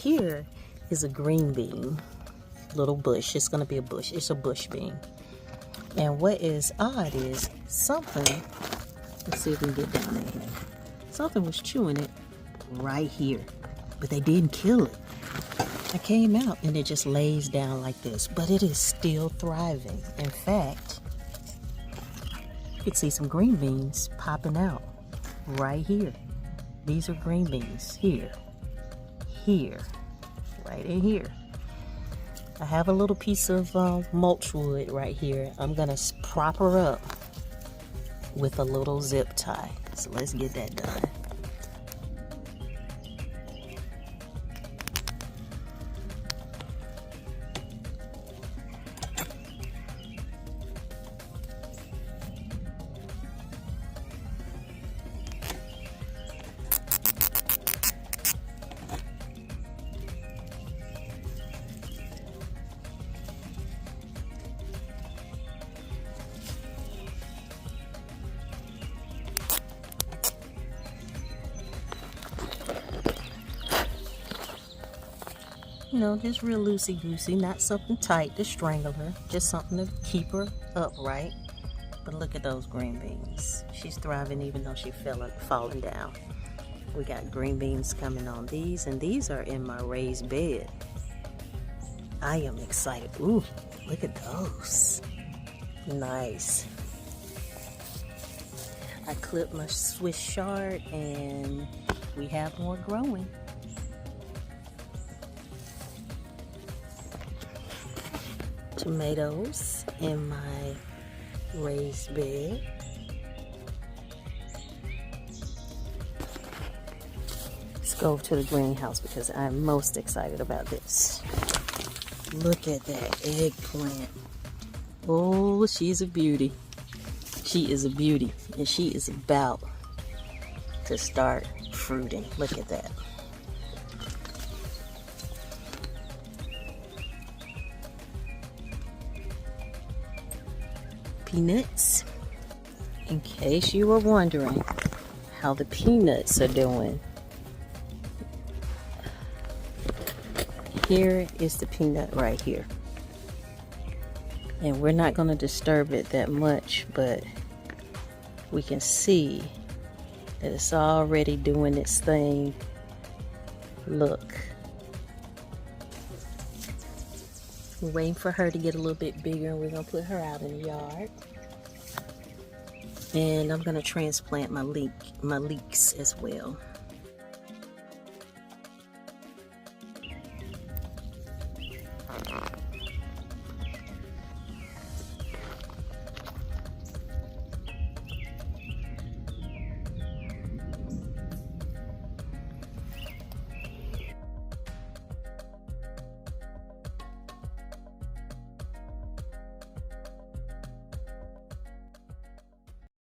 here is a green bean, little bush. It's gonna be a bush. It's a bush bean. And what is odd is something, let's see if we can get down in here. Something was chewing it right here, but they didn't kill it. I came out and it just lays down like this, but it is still thriving. In fact, you can see some green beans popping out right here. These are green beans here, right in here. I have a little piece of mulch wood right here. I'm gonna prop her up with a little zip tie. So let's get that done. You know, just real loosey-goosey, not something tight to strangle her, just something to keep her upright. But look at those green beans. She's thriving even though she falling down. We got green beans coming on these, and these are in my raised bed. I am excited. Ooh, look at those. Nice. I clipped my Swiss chard and we have more growing. Tomatoes in my raised bed. Let's go to the greenhouse because I'm most excited about this. Look at that eggplant. Oh, she's a beauty. She is a beauty, and she is about to start fruiting. Look at that. Peanuts, in case you were wondering how the peanuts are doing. Here is the peanut right here. And we're not going to disturb it that much, but we can see that it's already doing its thing. Look. We're waiting for her to get a little bit bigger, and we're going to put her out in the yard. And I'm going to transplant my leeks as well.